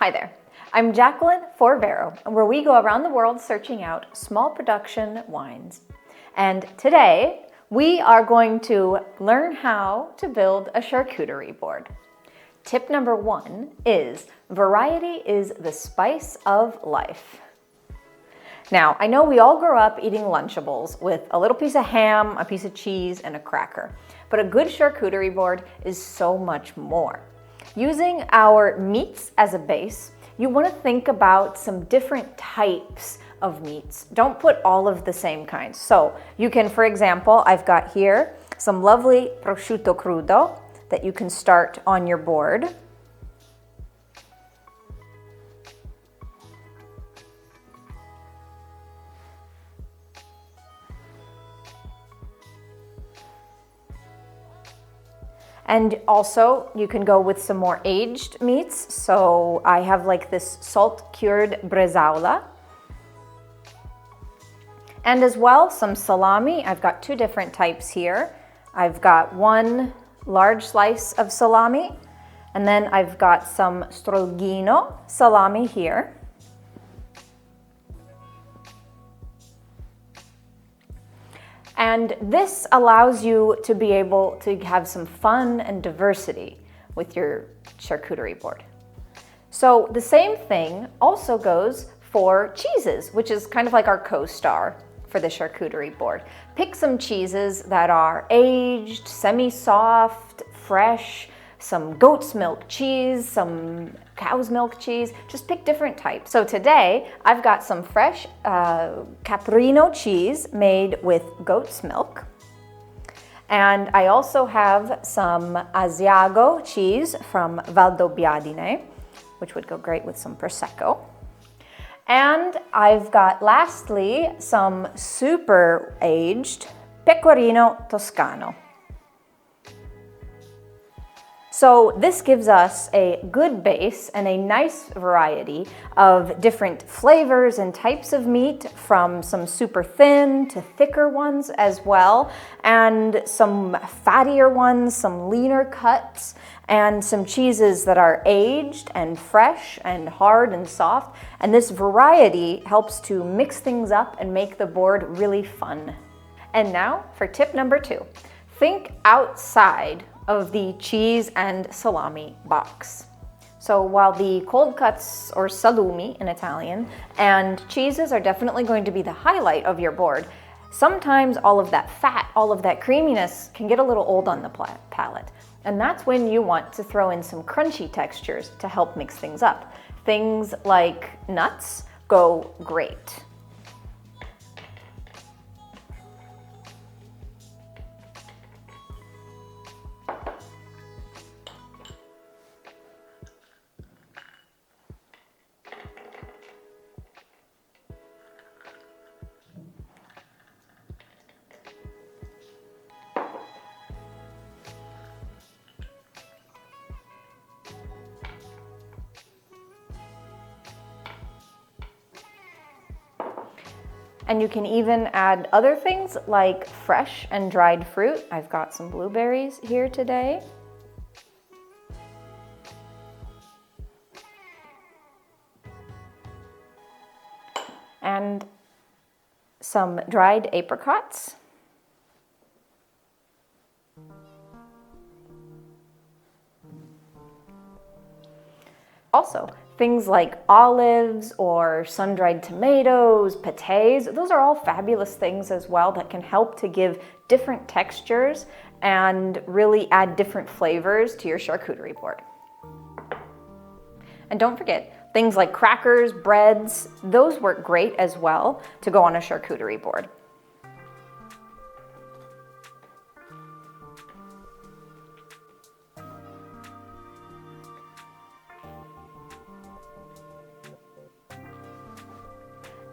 Hi there, I'm Jacqueline for Vero, where we go around the world searching out small production wines. And today we are going to learn how to build a charcuterie board. Tip number 1 is variety is the spice of life. Now, I know we all grew up eating Lunchables with a little piece of ham, a piece of cheese, and a cracker. But a good charcuterie board is so much more. Using our meats as a base, you want to think about some different types of meats. Don't put all of the same kinds. So you can, for example, I've got here some lovely prosciutto crudo that you can start on your board. And also, you can go with some more aged meats. So I have like this salt-cured bresaola. And as well, some salami. I've got 2 different types here. I've got 1 large slice of salami, and then I've got some strogino salami here. And this allows you to be able to have some fun and diversity with your charcuterie board. So the same thing also goes for cheeses, which is kind of like our co-star for the charcuterie board. Pick some cheeses that are aged, semi-soft, fresh, some goat's milk cheese, some cow's milk cheese. Just pick different types. So today I've got some fresh caprino cheese made with goat's milk. And I also have some Asiago cheese from Valdobbiadene, which would go great with some Prosecco. And I've got lastly some super aged Pecorino Toscano. So this gives us a good base and a nice variety of different flavors and types of meat, from some super thin to thicker ones as well, and some fattier ones, some leaner cuts, and some cheeses that are aged and fresh and hard and soft. And this variety helps to mix things up and make the board really fun. And now for tip number 2. Think outside of the cheese and salami box. So while the cold cuts, or salumi in Italian, and cheeses are definitely going to be the highlight of your board, sometimes all of that fat, all of that creaminess can get a little old on the palate. And that's when you want to throw in some crunchy textures to help mix things up. Things like nuts go great. And you can even add other things like fresh and dried fruit. I've got some blueberries here today. And some dried apricots. Also, things like olives or sun-dried tomatoes, pâtés, those are all fabulous things as well that can help to give different textures and really add different flavors to your charcuterie board. And don't forget, things like crackers, breads, those work great as well to go on a charcuterie board.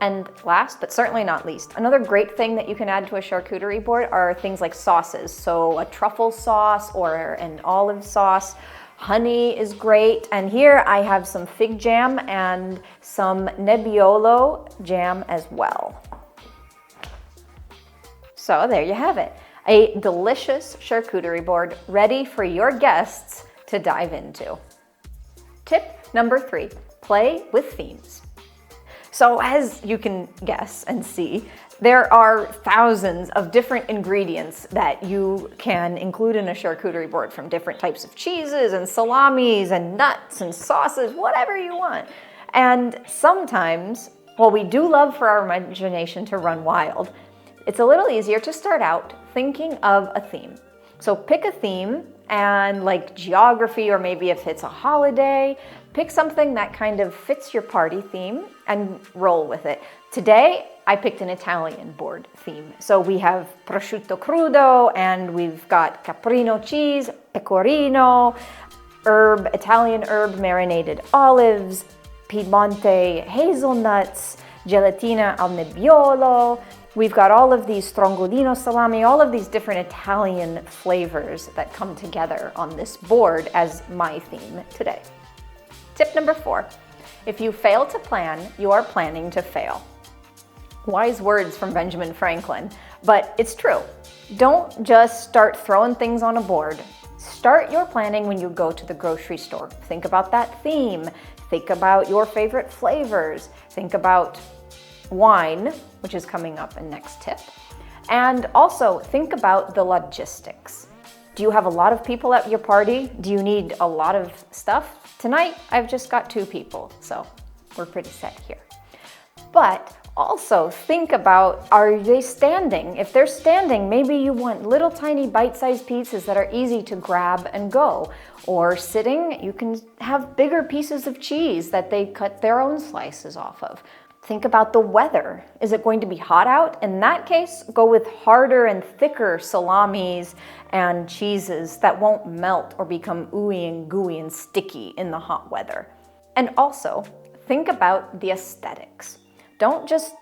And last, but certainly not least, another great thing that you can add to a charcuterie board are things like sauces. So a truffle sauce or an olive sauce. Honey is great. And here I have some fig jam and some Nebbiolo jam as well. So there you have it. A delicious charcuterie board ready for your guests to dive into. Tip number 3. play with themes. So as you can guess and see, there are thousands of different ingredients that you can include in a charcuterie board, from different types of cheeses and salamis and nuts and sauces, whatever you want. And sometimes, while we do love for our imagination to run wild, it's a little easier to start out thinking of a theme. So pick a theme, and like geography, or maybe if it's a holiday, pick something that kind of fits your party theme and roll with it. Today, I picked an Italian board theme. So we have prosciutto crudo, and we've got caprino cheese, pecorino, Italian herb marinated olives, Piemonte hazelnuts, gelatina al nebbiolo. We've got all of these strongolino salami, all of these different Italian flavors that come together on this board as my theme today. Tip number 4, if you fail to plan, you are planning to fail. Wise words from Benjamin Franklin, but it's true. Don't just start throwing things on a board. Start your planning when you go to the grocery store. Think about that theme. Think about your favorite flavors. Think about wine, which is coming up in next tip. And also think about the logistics. Do you have a lot of people at your party? Do you need a lot of stuff? Tonight, I've just got 2 people, so we're pretty set here. But also think about, are they standing? If they're standing, maybe you want little tiny bite-sized pieces that are easy to grab and go. Or sitting, you can have bigger pieces of cheese that they cut their own slices off of. Think about the weather. Is it going to be hot out? In that case, go with harder and thicker salamis and cheeses that won't melt or become ooey and gooey and sticky in the hot weather. And also, think about the aesthetics. Don't just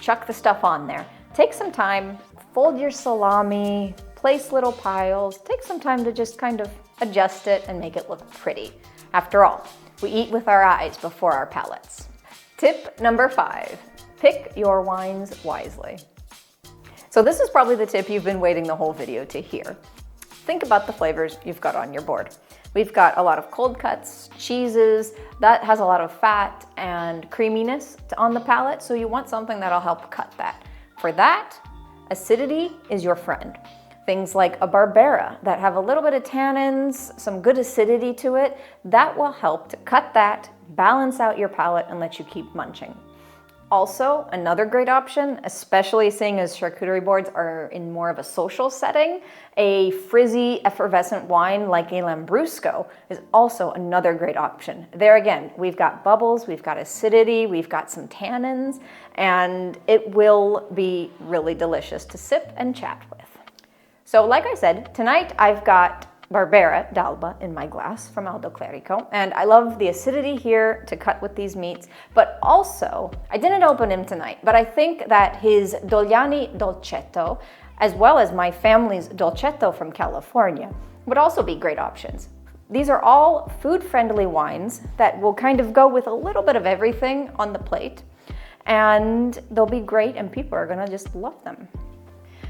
chuck the stuff on there. Take some time, fold your salami, place little piles, take some time to just kind of adjust it and make it look pretty. After all, we eat with our eyes before our palates. Tip number 5, pick your wines wisely. So this is probably the tip you've been waiting the whole video to hear. Think about the flavors you've got on your board. We've got a lot of cold cuts, cheeses, that has a lot of fat and creaminess on the palate, so you want something that'll help cut that. For that, acidity is your friend. Things like a Barbera that have a little bit of tannins, some good acidity to it, that will help to cut that, balance out your palate, and let you keep munching. Also, another great option, especially seeing as charcuterie boards are in more of a social setting, a frizzy, effervescent wine like a Lambrusco is also another great option. There again, we've got bubbles, we've got acidity, we've got some tannins, and it will be really delicious to sip and chat with. So like I said, tonight I've got Barbera d'Alba in my glass from Aldo Clerico, and I love the acidity here to cut with these meats, but also, I didn't open him tonight, but I think that his Dogliani Dolcetto, as well as my family's Dolcetto from California, would also be great options. These are all food-friendly wines that will kind of go with a little bit of everything on the plate, and they'll be great and people are gonna just love them.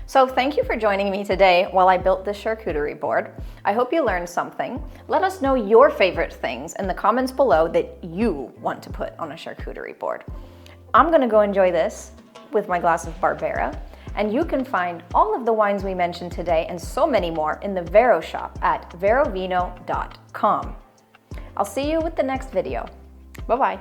So thank you for joining me today while I built this charcuterie board. I hope you learned something. Let us know your favorite things in the comments below that you want to put on a charcuterie board. I'm gonna go enjoy this with my glass of Barbera, and you can find all of the wines we mentioned today and so many more in the Vero shop at verovino.com. I'll see you with the next video. Bye-bye.